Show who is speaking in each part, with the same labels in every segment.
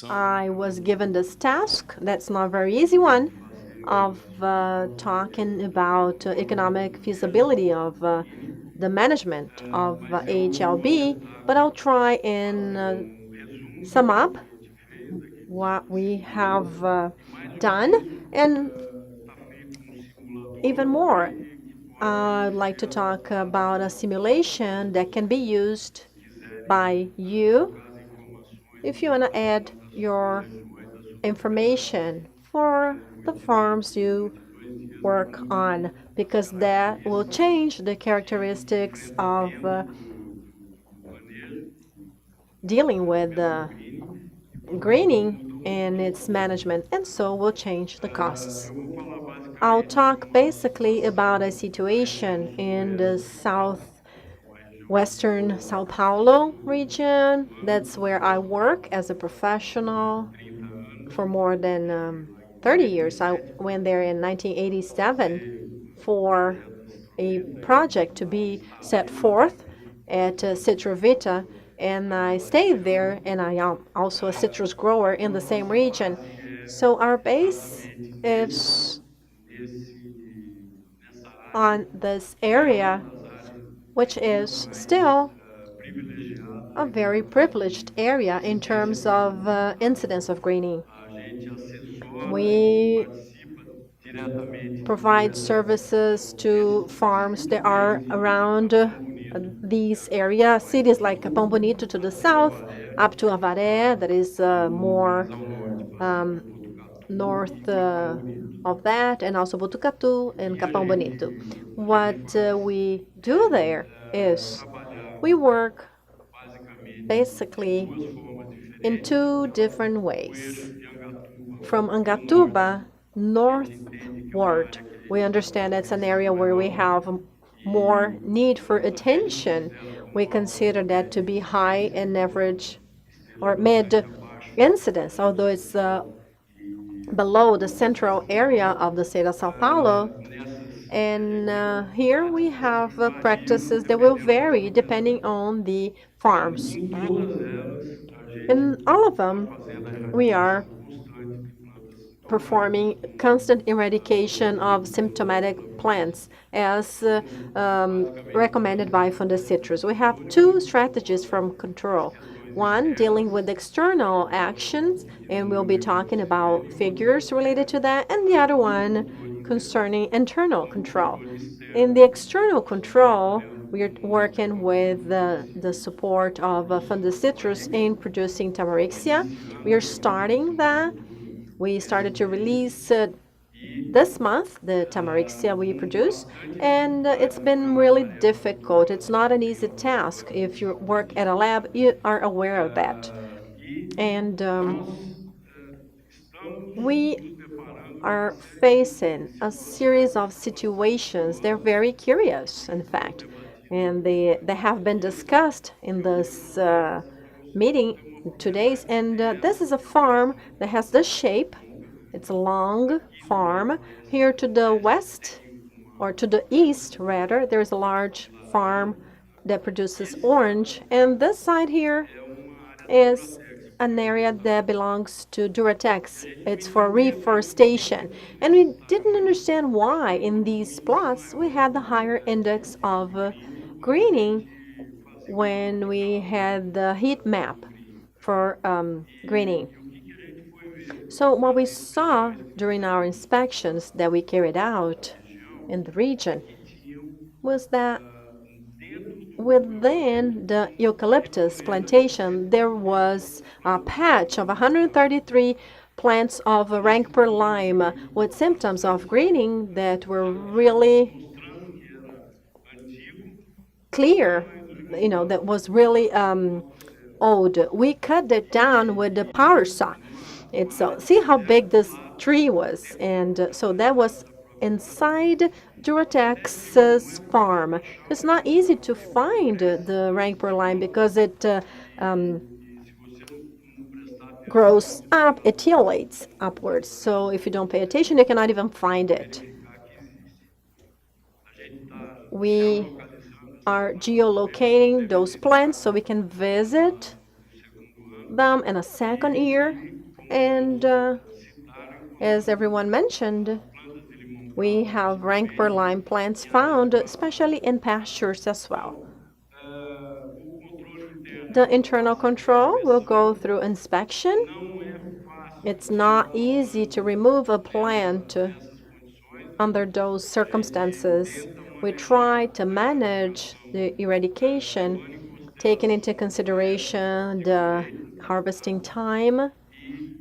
Speaker 1: I was given this task, that's not a very easy one, of talking about economic feasibility of the management of HLB, but I'll try and sum up what we have done, and even more, I'd like to talk about a simulation that can be used by you if you want to add your information for the farms you work on, because that will change the characteristics of dealing with greening and its management, and so will change the costs. I'll talk basically about a situation in the southwestern Sao Paulo region. That's where I work as a professional for more than 30 years. I went there in 1987 for a project to be set forth at Citrovita, and I stayed there, and I am also a citrus grower in the same region. So our base is on this area, which is still a very privileged area in terms of incidence of greening. We provide services to farms that are around these areas, cities like Capão Bonito to the south, up to Avaré, that is more north of that, and also Botucatu and Capão Bonito. What we do there is we work basically in two different ways. From Angatuba northward, we understand it's an area where we have more need for attention. We consider that to be high and average or mid incidence, although it's below the central area of the state of Sao Paulo. And here we have practices that will vary depending on the farms. In all of them, we are performing constant eradication of symptomatic plants as recommended by Fundecitrus. We have two strategies from control. One, dealing with external actions, and we'll be talking about figures related to that, and the other one concerning internal control. In the external control, we are working with the support of Fundecitrus in producing tamarixia. We are starting that. We started to release this month the tamarixia we produce, and it's been really difficult. It's not an easy task. If you work at a lab, you are aware of that. And we are facing a series of situations. They're very curious, in fact, and they have been discussed in this meeting 2 days. And this is a farm that has this shape. It's a long farm. Here to the west, or to the east rather, there's a large farm that produces orange, and this side here is an area that belongs to Duratex. It's for reforestation. And we didn't understand why in these plots we had the higher index of greening when we had the heat map for greening. So what we saw during our inspections that we carried out in the region was that within the eucalyptus plantation, there was a patch of 133 plants of rank-per lime with symptoms of greening that were really clear, that was really old. We cut it down with the power saw. See how big this tree was, and so that was inside Duratex's farm. It's not easy to find the rank-per lime because it grows up, it etiolates upwards. So if you don't pay attention, you cannot even find it. We are geolocating those plants so we can visit them in a second year. And as everyone mentioned, we have rank per line plants found, especially in pastures as well. The internal control will go through inspection. It's not easy to remove a plant under those circumstances. We try to manage the eradication, taking into consideration the harvesting time,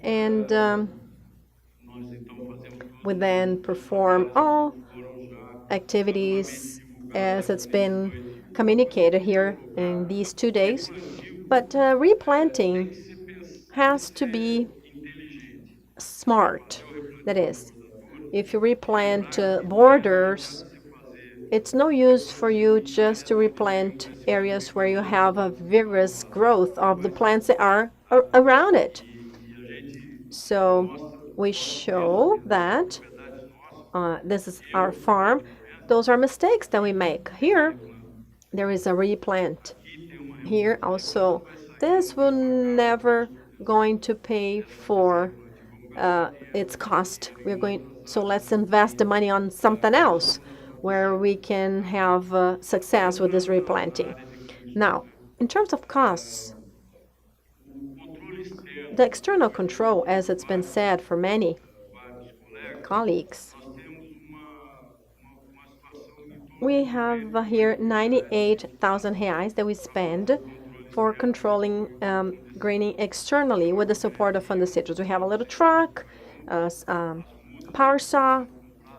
Speaker 1: and we then perform all activities as it's been communicated here in these 2 days. But replanting has to be smart. That is, if you replant borders, it's no use for you just to replant areas where you have a vigorous growth of the plants that are around it. So we show that this is our farm. Those are mistakes that we make. Here, there is a replant. Here also, this will never going to pay for its cost. So let's invest the money on something else where we can have success with this replanting. Now, in terms of costs, the external control, as it's been said for many colleagues, we have here 98,000 reais that we spend for controlling greening externally with the support of fungicides. We have a little truck, power saw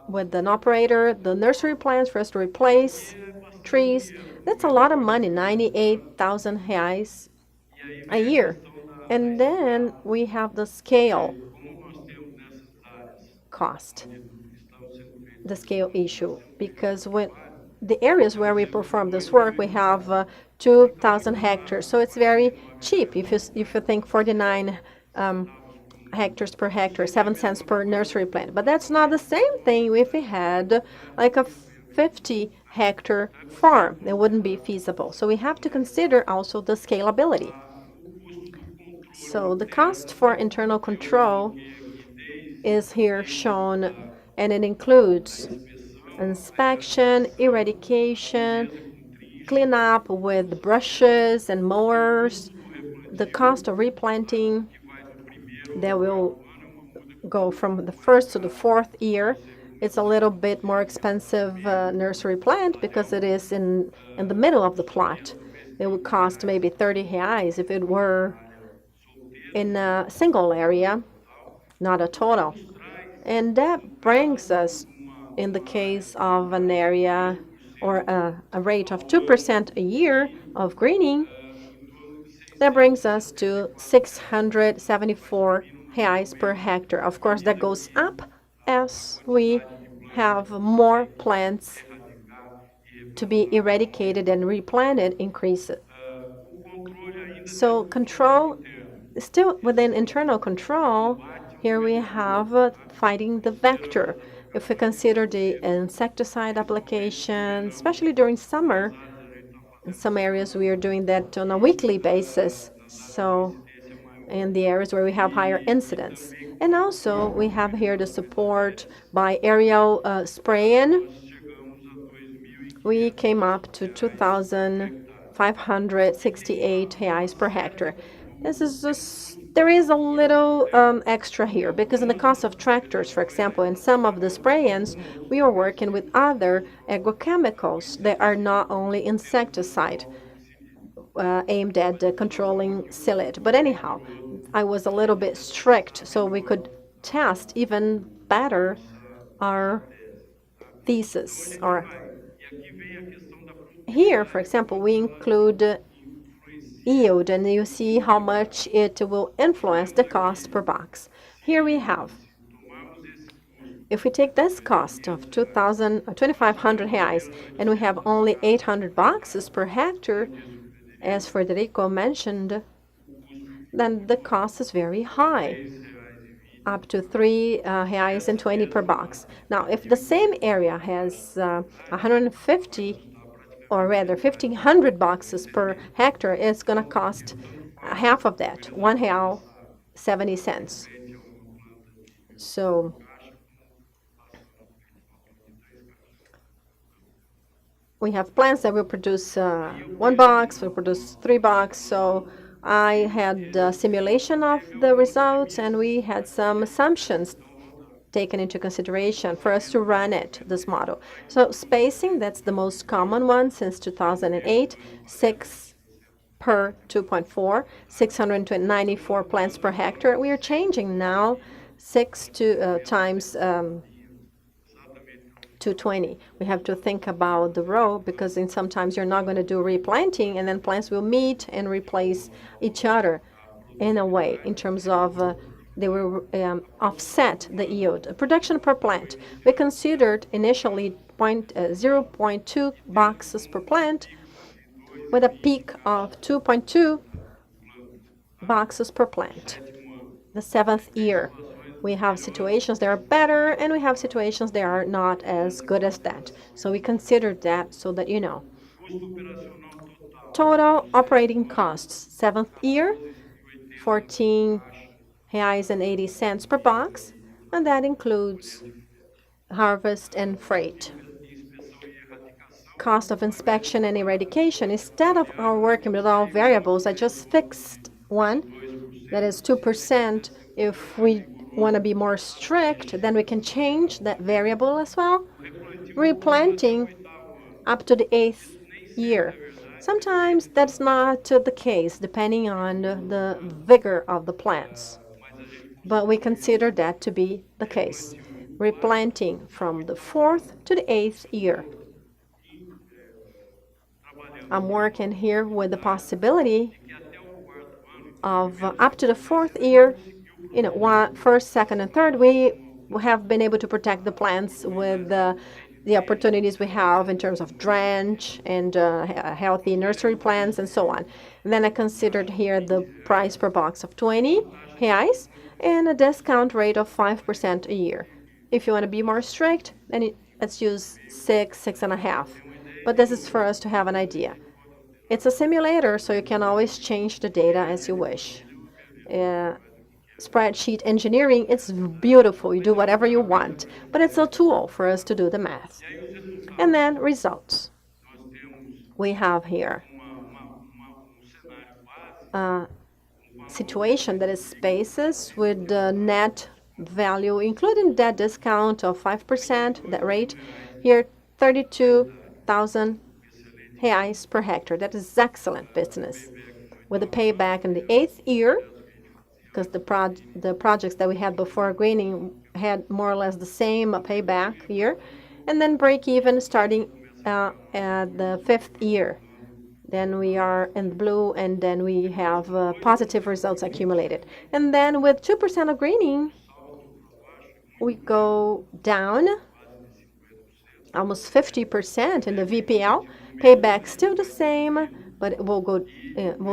Speaker 1: with an operator, the nursery plants for us to replace trees. That's a lot of money, 98,000 reais a year. And then we have the scale cost, the scale issue, because when the areas where we perform this work, we have 2,000 hectares. So it's very cheap if you think 49 hectares per hectare, 7 cents per nursery plant. But that's not the same thing if we had like a 50-hectare farm. It wouldn't be feasible. So we have to consider also the scalability. So the cost for internal control is here shown, and it includes inspection, eradication, cleanup with brushes and mowers, the cost of replanting that will go from the first to the fourth year. It's a little bit more expensive nursery plant because it is in the middle of the plot. It would cost maybe 30 reais if it were in a single area, not a total. And that brings us, in the case of an area or a rate of 2% a year of greening, that brings us to 674 reais per hectare. Of course, that goes up as we have more plants to be eradicated and replanted increases. So control, still within internal control, here we have fighting the vector. If we consider the insecticide application, especially during summer, in some areas we are doing that on a weekly basis. So in the areas where we have higher incidence. And also we have here the support by aerial spraying. We came up to 2,568 reais per hectare. This is just, there is a little extra here because in the cost of tractors, for example, in some of the spray-ins, we are working with other agrochemicals that are not only insecticide aimed at controlling psyllid. But anyhow, I was a little bit strict so we could test even better our thesis. Or here, for example, we include yield, and you see how much it will influence the cost per box. Here we have, if we take this cost of 2,500 reais and we have only 800 boxes per hectare, as Frederico mentioned, then the cost is very high, up to 3 reais and 20 per box. Now, if the same area has 150, or rather 1,500 boxes per hectare, it's going to cost half of that, 1 real 70 cents. So we have plants that will produce 1 box, will produce 3 box. So I had a simulation of the results, and we had some assumptions taken into consideration for us to run it, this model. So spacing, that's the most common one since 2008, 6 per 2.4, 694 plants per hectare. We are changing now 6 to times 220. We have to think about the row because in sometimes you're not going to do replanting and then plants will meet and replace each other in a way in terms of they will offset the yield. Production per plant. We considered initially zero point 0.2 boxes per plant with a peak of 2.2 boxes per plant. The 7th year, we have situations that are better and we have situations that are not as good as that. So we considered that so that you know. Total operating costs, 7th year, 14 reais and 80 cents per box, and that includes harvest and freight. Cost of inspection and eradication. Instead of our working with all variables, I just fixed one that is 2%. If we want to be more strict, then we can change that variable as well. Replanting up to the 8th year. Sometimes that's not the case, depending on the vigor of the plants. But we consider that to be the case. Replanting from the 4th to the 8th year. I'm working here with the possibility of up to the 4th year, first, second, and third, we have been able to protect the plants with the opportunities we have in terms of drench and healthy nursery plants and so on. And then I considered here the price per box of 20 reais and a discount rate of 5% a year. If you want to be more strict, then let's use 6, 6.5. But this is for us to have an idea. It's a simulator, so you can always change the data as you wish. Spreadsheet engineering, it's beautiful. You do whatever you want, but it's a tool for us to do the math. And then results. We have here a situation that is spaces with the net value, including that discount of 5%, that rate. Here, 32,000 reais per hectare. That is excellent business. With a payback in the 8th year, because the projects that we had before greening had more or less the same payback year, and then break even starting at the 5th year. Then we are in the blue, and then we have positive results accumulated. And then with 2% of greening, we go down almost 50% in the VPL. Payback still the same, but it will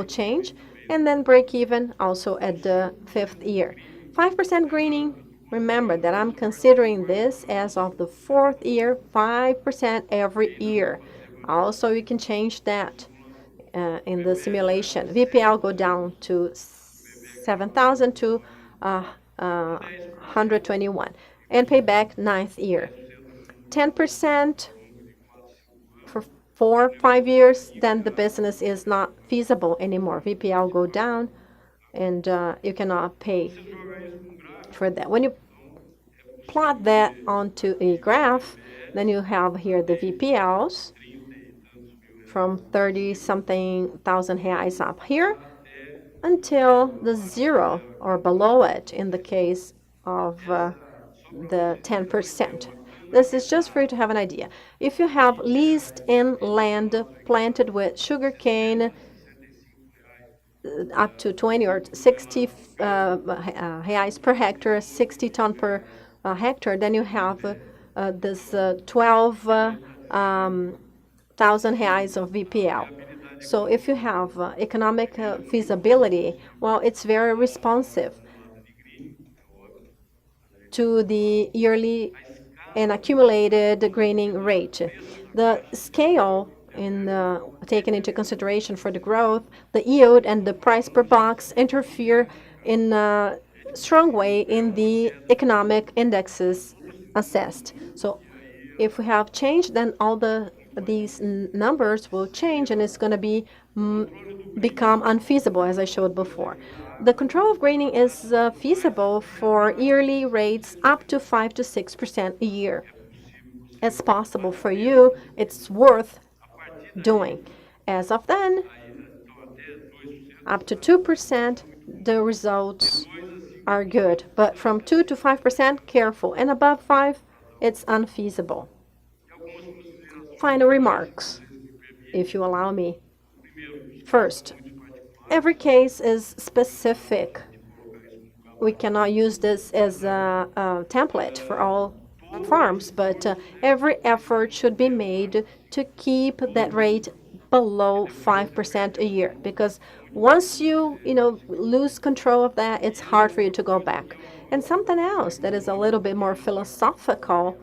Speaker 1: change, and then break even also at the 5th year. 5% greening. Remember that I'm considering this as of the 4th year, 5% every year. Also, you can change that in the simulation. VPL go down to 7,000 to 121, and payback 9th year. 10% for 4, 5 years, then the business is not feasible anymore. VPL go down, and you cannot pay for that. When you plot that onto a graph, then you have here the VPLs from 30-something thousand reais up here until the 0 or below it in the case of the 10%. This is just for you to have an idea. If you have leased in land planted with sugarcane up to 20 or 60 reais per hectare, 60 ton per hectare, then you have this 12,000 reais of VPL. So if you have economic feasibility, well, it's very responsive to the yearly and accumulated greening rate. The scale in taken into consideration for the growth, the yield and the price per box interfere in a strong way in the economic indexes assessed. So if we have change, then all these numbers will change, and it's going to become unfeasible, as I showed before. The control of grading is feasible for yearly rates up to 5 to 6% a year. It's possible for you. It's worth doing. As of then, up to 2%, the results are good. But from 2 to 5%, careful. And above 5, it's unfeasible. Final remarks, if you allow me. First, every case is specific. We cannot use this as a template for all farms, but every effort should be made to keep that rate below 5% a year, because once you lose control of that, it's hard for you to go back. And something else that is a little bit more philosophical,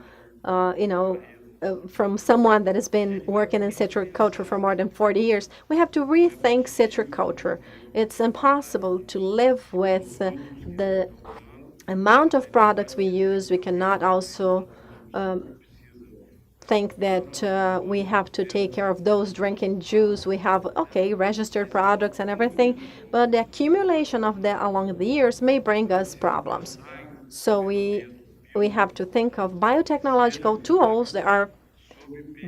Speaker 1: from someone that has been working in citriculture for more than 40 years, we have to rethink citriculture. It's impossible to live with the amount of products we use. We cannot also think that we have to take care of those drinking juice. We have, okay, registered products and everything, but the accumulation of that along the years may bring us problems. So we have to think of biotechnological tools that are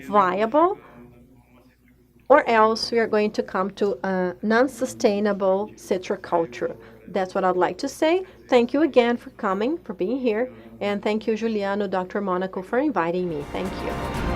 Speaker 1: viable, or else we are going to come to a non-sustainable citriculture. That's what I'd like to say. Thank you again for coming, for being here, and thank you, Juliano, Dr. Monaco, for inviting me. Thank you.